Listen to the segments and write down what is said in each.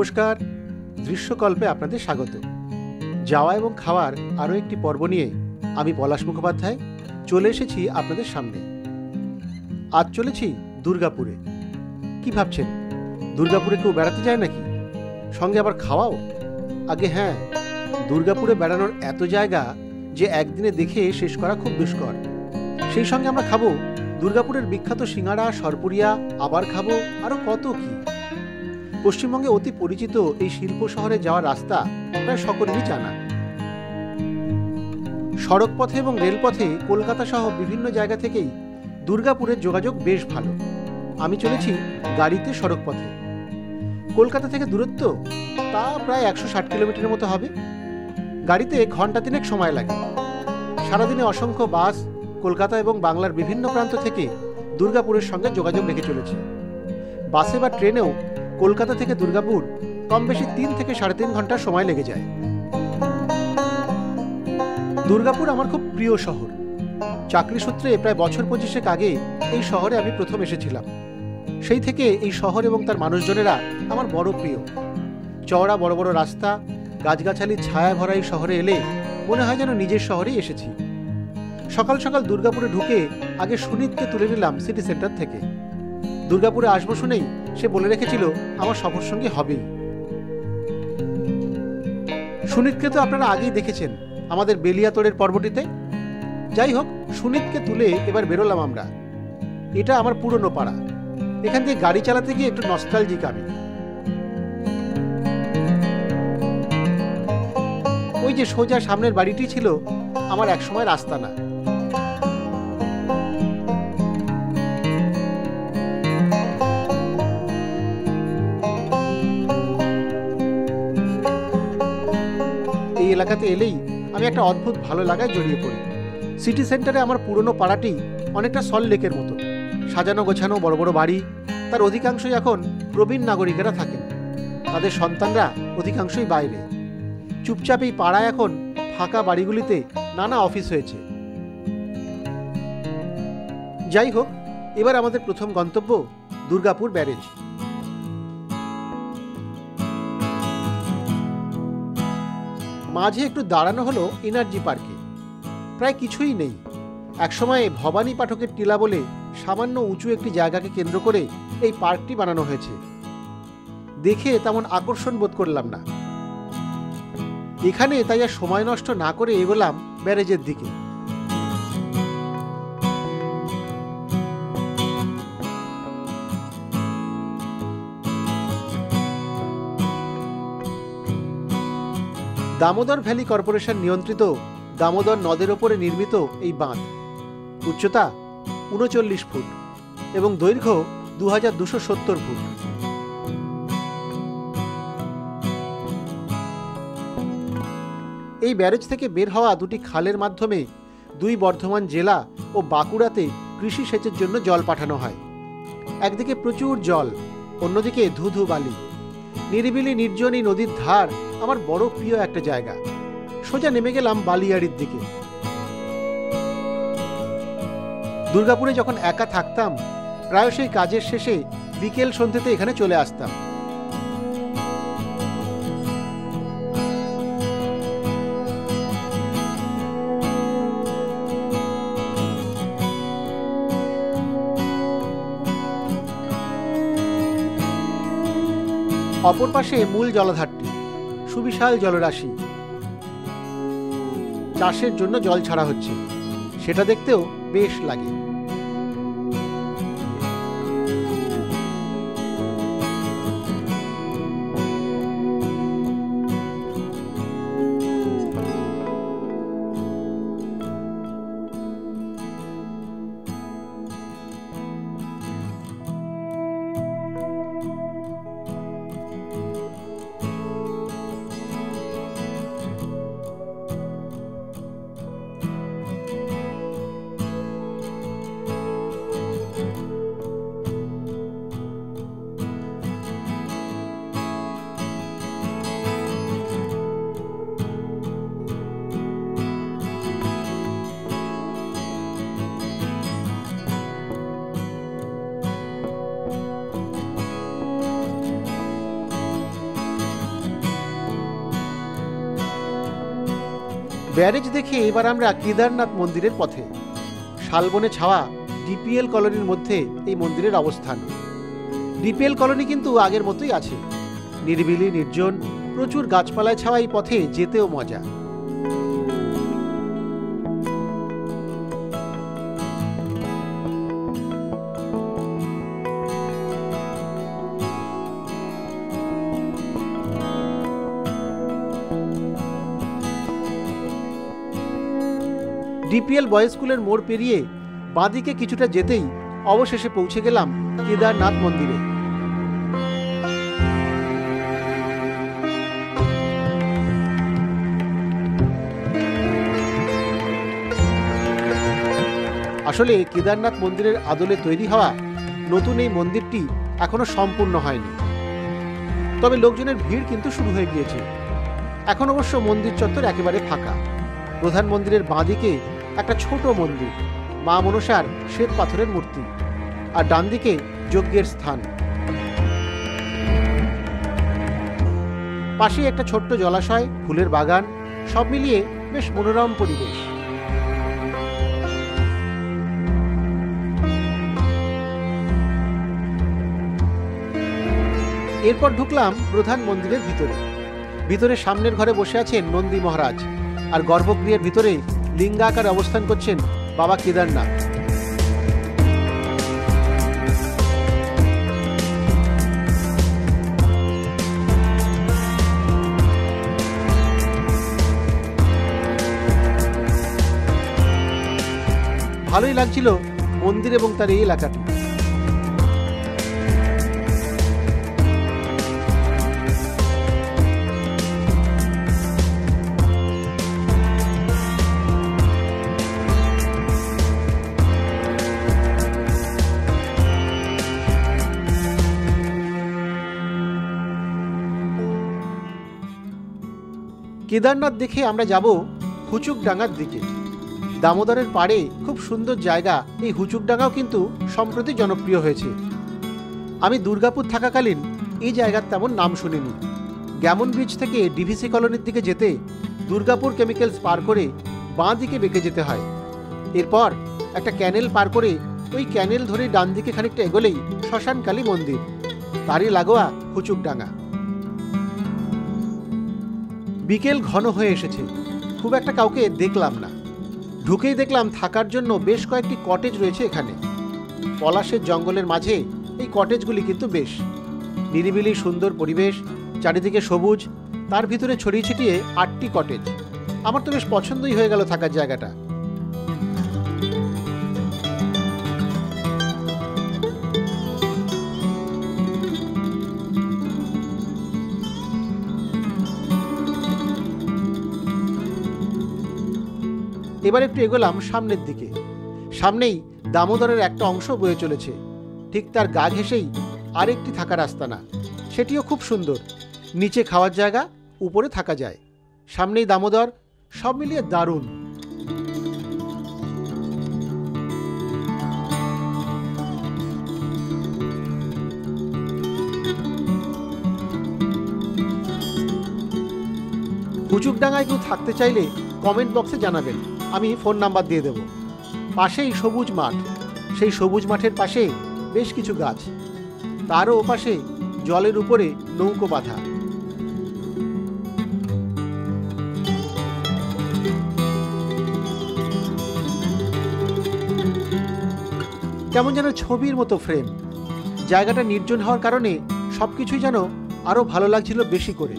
নমস্কার, দৃশ্যকল্পে আপনাদের স্বাগত। যাওয়া এবং খাওয়ার আরও একটি পর্ব নিয়ে আমি পলাশ মুখোপাধ্যায় চলে এসেছি আপনাদের সামনে। আজ চলেছি দুর্গাপুরে। কি ভাবছেন, দুর্গাপুরে কেউ বেড়াতে যায় নাকি? সঙ্গে আবার খাওয়াও? আগে হ্যাঁ, দুর্গাপুরে বেড়ানোর এত জায়গা যে একদিনে দেখে শেষ করা খুব দুষ্কর। সেই সঙ্গে আমরা খাবো দুর্গাপুরের বিখ্যাত সিঙ্গাড়া, সরপুরিয়া, আবার খাবো আরও কত কি। পশ্চিমবঙ্গে অতি পরিচিত এই শিল্প শহরে যাওয়ার রাস্তা প্রায় সকলেরই জানা। সড়ক পথে এবং রেলপথে কলকাতা সহ বিভিন্ন জায়গা থেকেই দুর্গাপুরের যোগাযোগ বেশ ভালো। আমি চলেছি গাড়িতে সড়ক পথে। কলকাতা থেকে দূরত্ব তা প্রায় 160 কিলোমিটারের মতো হবে। গাড়িতে ঘন্টা তিনেক সময় লাগে। সারাদিনে অসংখ্য বাস কলকাতা এবং বাংলার বিভিন্ন প্রান্ত থেকে দুর্গাপুরের সঙ্গে যোগাযোগ রেখে চলেছে। বাসে বা ট্রেনেও কলকাতা থেকে দুর্গাপুর কম বেশি 3 থেকে 3.5 ঘন্টা সময় লেগে যায়। দুর্গাপুর আমার খুব প্রিয় শহর। চাকরি সূত্রে প্রায় বছর 25 আগে এই শহরে আমি প্রথম এসেছিলাম। সেই থেকে এই শহর এবং তার মানুষজনেরা আমার বড় প্রিয়। চওড়া বড় বড় রাস্তা, গাছগাছালির ছায়া ভরা এই শহরে এলে মনে হয় যেন নিজের শহরেই এসেছি। সকাল সকাল দুর্গাপুরে ঢুকে আগে সুনীতকে তুলে নিলাম সিটি সেন্টার থেকে। দুর্গাপুরে আসবো শুনেই সে বলে রেখেছিল আমার সফর সঙ্গী হবেই। সুনীতকে তো আপনারা আগেই দেখেছেন আমাদের বেলিয়াতোড়ের পর্বটিতে। যাই হোক, সুনীতকে তুলে এবার বেরোলাম আমরা। এটা আমার পুরনো পাড়া। এখান থেকে গাড়ি চালাতে গিয়ে একটু নস্টালজিক আমি। ওই যে সোজা সামনের বাড়িটি ছিল আমার একসময় রাস্তা না। এই এলাকাতে এলেই আমি একটা অদ্ভুত ভালো লাগায় জড়িয়ে পড়ি। সিটি সেন্টারে আমার পুরনো পাড়াটি অনেকটা সল্টলেকের মতো, সাজানো গোছানো বড় বড় বাড়ি। তার অধিকাংশই এখন প্রবীণ নাগরিকেরা থাকেন, তাদের সন্তানরা অধিকাংশই বাইরে। চুপচাপ এই পাড়ায় এখন ফাঁকা বাড়িগুলিতে নানা অফিস হয়েছে। যাই হোক, এবার আমাদের প্রথম গন্তব্য দুর্গাপুর ব্যারেজ। মাঝে একটু দাঁড়ানো হলো এনার্জি পার্কে। প্রায় কিছুই নেই। একসময় ভবানী পাঠকের টিলা বলে সামান্য উঁচু একটি জায়গাকে কেন্দ্র করে এই পার্কটি বানানো হয়েছে। দেখে তেমন আকর্ষণ বোধ করলাম না। এখানে তাই আর সময় নষ্ট না করে এগোলাম ব্যারেজের দিকে। দামোদর ভ্যালি কর্পোরেশন নিয়ন্ত্রিত দামোদর নদের ওপরে নির্মিত এই বাঁধ। উচ্চতা 39 ফুট এবং দৈর্ঘ্য 2270 ফুট। এই ব্যারেজ থেকে বের হওয়া দুটি খালের মাধ্যমে দুই বর্ধমান জেলা ও বাঁকুড়াতে কৃষি সেচের জন্য জল পাঠানো হয়। একদিকে প্রচুর জল, অন্যদিকে ধুধু বালি। নিরিবিলি নির্জন এই নদীর ধার আমার বড় প্রিয় একটা জায়গা। সোজা নেমে গেলাম বালিয়াড়ির দিকে। দুর্গাপুরে যখন একা থাকতাম প্রায়শই কাজের শেষে বিকেল সন্ধ্যেতে এখানে চলে আসতাম। অপর পাশে মূল জলাধারটি, সুবিশাল জলরাশি। চাষের জন্য জল ছাড়া হচ্ছে, সেটা দেখতেও বেশ লাগে। ব্যারেজ দেখে এবার আমরা কেদারনাথ মন্দিরের পথে। শালবনে ছাওয়া ডিপিএল কলোনির মধ্যে এই মন্দিরের অবস্থান। ডিপিএল কলোনি কিন্তু আগের মতোই আছে, নিরিবিলি, নির্জন, প্রচুর গাছপালায় ছাওয়া এই পথে যেতেও মজা। ডিপিএল বয়েজ স্কুলের মোড় পেরিয়ে বাঁদিকে কিছুটা যেতেই অবশেষে পৌঁছে গেলাম কেদারনাথ মন্দিরে। আসলে কেদারনাথ মন্দিরের আদলে তৈরি হওয়া নতুন এই মন্দিরটি এখনো সম্পূর্ণ হয়নি, তবে লোকজনের ভিড় কিন্তু শুরু হয়ে গিয়েছে। এখন অবশ্য মন্দির চত্বর একেবারে ফাঁকা। প্রধান মন্দিরের বাঁদিকে একটা ছোট মন্দির, মা মনসার শ্বেত পাথরের মূর্তি, আর ডান দিকে যজ্ঞের স্থান। পাশে একটা ছোট্ট জলাশয়, ফুলের বাগান, সব মিলিয়ে বেশ মনোরম পরিবেশ। এরপর ঢুকলাম প্রধান মন্দিরের ভিতরে। ভিতরে সামনের ঘরে বসে আছেন নন্দী মহারাজ, আর গর্ভগৃহের ভিতরে লিঙ্গাকারে অবস্থান করছেন বাবা কেদারনাথ। ভালোই লাগছিল মন্দির এবং তার এই এলাকাটি। কেদারনাথ দেখে আমরা যাব হুচুকডাঙ্গার দিকে। দামোদরের পাড়ে খুব সুন্দর জায়গা এই হুচুকডাঙ্গাও কিন্তু সম্প্রতি জনপ্রিয় হয়েছে। আমি দুর্গাপুর থাকাকালীন এই জায়গার তেমন নাম শুনিনি। গ্যামন ব্রিজ থেকে ডিভিসি কলোনির দিকে যেতে দুর্গাপুর কেমিক্যালস পার করে বাঁ দিকে বেঁকে যেতে হয়। এরপর একটা ক্যানেল পার করে ওই ক্যানেল ধরে ডান দিকে খানিকটা এগোলেই শ্মশানকালী মন্দির, তারই লাগোয়া হুচুকডাঙ্গা। বিকেল ঘন হয়ে এসেছে, খুব একটা কাউকে দেখলাম না। ঢুকেই দেখলাম থাকার জন্য বেশ কয়েকটি কটেজ রয়েছে এখানে। পলাশের জঙ্গলের মাঝে এই কটেজগুলি কিন্তু বেশ নিরিবিলি, সুন্দর পরিবেশ, চারিদিকে সবুজ, তার ভিতরে ছড়িয়ে ছিটিয়ে 8টি কটেজ। আমার তো বেশ পছন্দই হয়ে গেল থাকার জায়গাটা। এবার একটু এগোলাম সামনের দিকে। সামনেই দামোদরের একটা অংশ বয়ে চলেছে, ঠিক তার গা ঘেঁষেই আরেকটি থাকার আস্তানা, সেটিও খুব সুন্দর। নিচে খাওয়ার জায়গা, উপরে থাকা যায়, সামনেই দামোদর, সব মিলিয়ে দারুণ। হুচুকডাঙ্গায় কেউ থাকতে চাইলে কমেন্ট বক্সে জানাবেন, আমি ফোন নাম্বার দিয়ে দেব। পাশেই সবুজ মাঠ, সেই সবুজ মাঠের পাশে বেশ কিছু গাছ, তারও ওপাশে জলের উপরে নৌকো বাঁধা। কেমন যেন ছবির মতো ফ্রেম। জায়গাটা নির্জন হওয়ার কারণে সবকিছুই যেন আরো ভালো লাগছিল বেশি করে।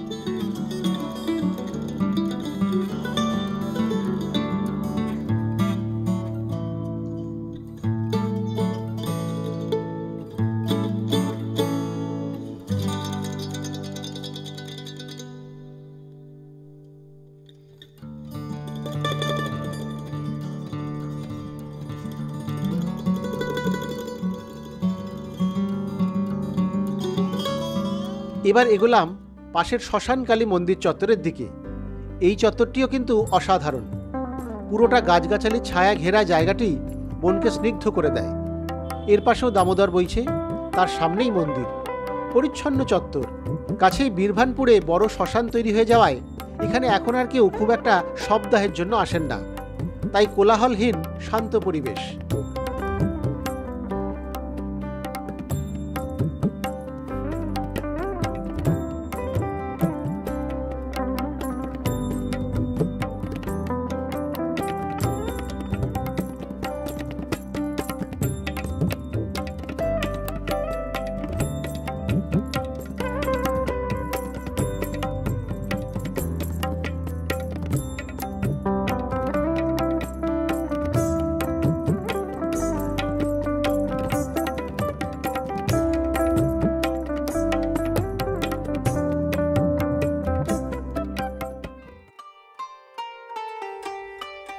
এবার এগোলাম পাশের শ্মশানকালী মন্দির চত্বরের দিকে। এই চত্বরটিও কিন্তু অসাধারণ। পুরোটা গাছগাছালির ছায়া ঘেরা জায়গাটি মনকে স্নিগ্ধ করে দেয়। এর পাশেও দামোদর বইছে, তার সামনেই মন্দির, পরিচ্ছন্ন চত্বর। কাছেই বীরভানপুরে বড় শ্মশান তৈরি হয়ে যাওয়ায় এখানে এখন আর কেউ খুব একটা শবদাহের জন্য আসেন না, তাই কোলাহলহীন শান্ত পরিবেশ।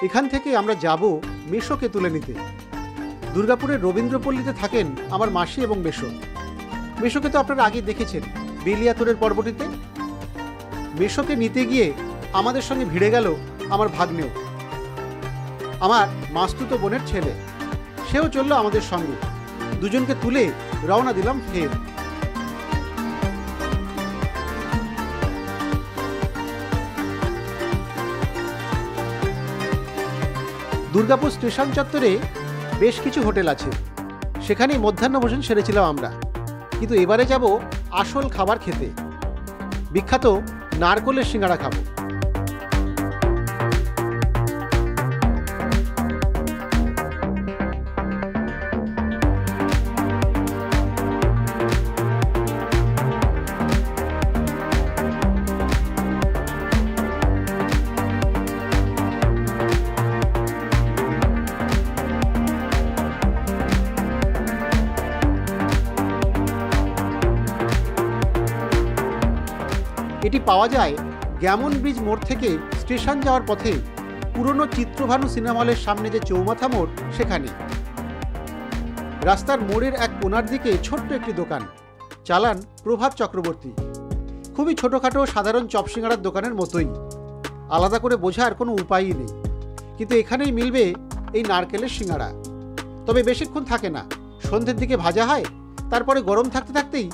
এখান থেকে আমরা যাব মেশোকে তুলে নিতে। দুর্গাপুরের রবীন্দ্রপল্লীতে থাকেন আমার মাসি এবং মেশো। মেশোকে তো আপনারা আগে দেখেছেন বেলিয়াতোড়ের পর্বটিতে। মেশোকে নিতে গিয়ে আমাদের সঙ্গে ভিড়ে গেল আমার ভাগ্নেও, আমার মাস্তুতো বোনের ছেলে। সেও চলল আমাদের সঙ্গে। দুজনকে তুলে রওনা দিলাম ফের। দুর্গাপুর স্টেশন চত্বরে বেশ কিছু হোটেল আছে, সেখানেই মধ্যাহ্নভোজন সেরেছিলাম আমরা। কিন্তু এবারে যাব আসল খাবার খেতে, বিখ্যাত নারকোলের সিঙ্গাড়া খাবো। এটি পাওয়া যায় গ্যামন ব্রিজ মোড় থেকে স্টেশন যাওয়ার পথে পুরনো চিত্রভানু সিনেমা হলের সামনে যে চৌমাথা মোড়, সেখানে। রাস্তার মোড়ের এক কোণার দিকে ছোট্ট একটি দোকান, চালান প্রভাত চক্রবর্তী। খুবই ছোটোখাটো সাধারণ চপসিঙ্গাড়ার দোকানের মতোই, আলাদা করে বোঝার কোনো উপায়ই নেই। কিন্তু এখানেই মিলবে এই নারকেলের সিঙ্গাড়া। তবে বেশিক্ষণ থাকে না, সন্ধ্যের দিকে ভাজা হয়, তারপরে গরম থাকতে থাকতেই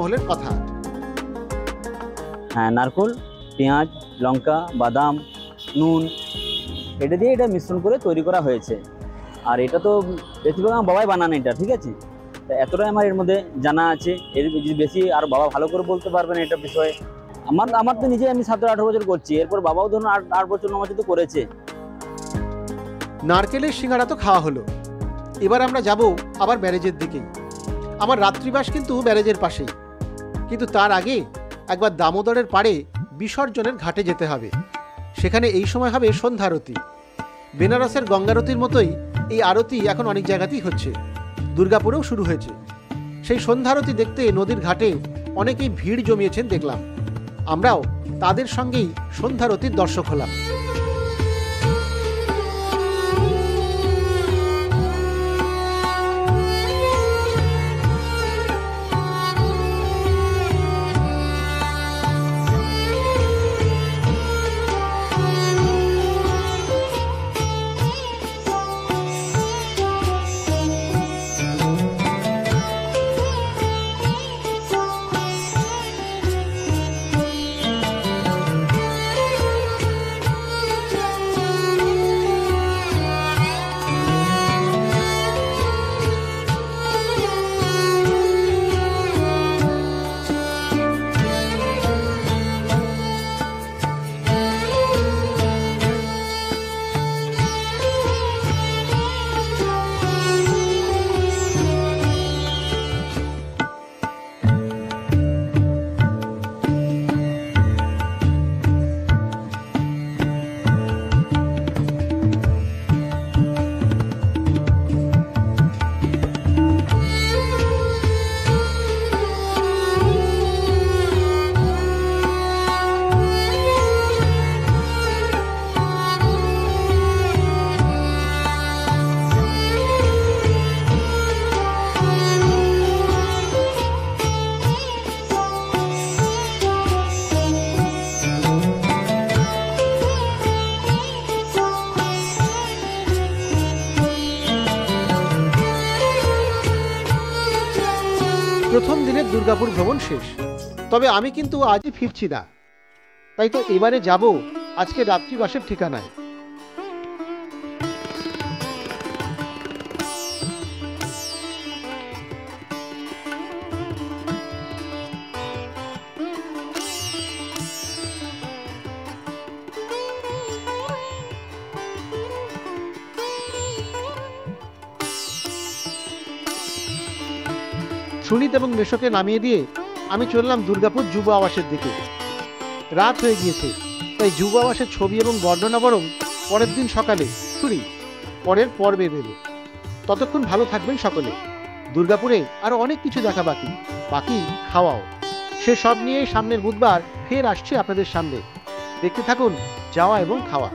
জনবহুলের কথা। হ্যাঁ, নারকোল, পেঁয়াজ, লঙ্কা, বাদাম, নুন এটা দিয়ে এটা মিশ্রণ করে তৈরি করা হয়েছে। আর এটা তো বেশিরভাগ আমার বাবাই বানান এটা, ঠিক আছে। তা এতটাই আমার এর মধ্যে জানা আছে, এর যদি বেশি আর বাবা ভালো করে বলতে পারবেন এটা বিষয়ে। আমার তো নিজে আমি 17-18 বছর করছি, এরপর বাবাও ধরুন 8 বছর 9 বছর তো করেছে। নারকেলের সিঙ্গারা তো খাওয়া হলো, এবার আমরা যাব আবার ব্যারেজের দিকেই। আমার রাত্রিবাস কিন্তু ব্যারেজের পাশেই, কিন্তু তার আগে একবার দামোদরের পাড়ে বিসর্জনের ঘাটে যেতে হবে। সেখানে এই সময় হবে সন্ধ্যারতি। বেনারসের গঙ্গারতির মতোই এই আরতি এখন অনেক জায়গাতেই হচ্ছে, দুর্গাপুরেও শুরু হয়েছে। সেই সন্ধ্যারতি দেখতে নদীর ঘাটে অনেকেই ভিড় জমিয়েছেন দেখলাম। আমরাও তাদের সঙ্গেই সন্ধ্যারতির দর্শক হলাম। প্রথম দিনের দুর্গাপুর ভ্রমণ শেষ, তবে আমি কিন্তু আজই ফিরছি না। তাই তো এবারে যাব আজকে রাত্রিবাসের ঠিকানায়। সুনীত এবং মেশোকে নামিয়ে দিয়ে আমি চললাম দুর্গাপুর যুব আবাসের দিকে। রাত হয়ে গিয়েছে, তাই যুব আবাসের ছবি এবং বর্ণনা বরং পরের দিন সকালে পরের পর্বে দেব। ততক্ষণ ভালো থাকবেন সকলে। দুর্গাপুরে আরো অনেক কিছু দেখা বাকি খাওয়াও। সে সব নিয়ে সামনের বুধবার ফের আসছে আপনাদের সামনে। দেখতে থাকুন যাওয়া এবং খাওয়া।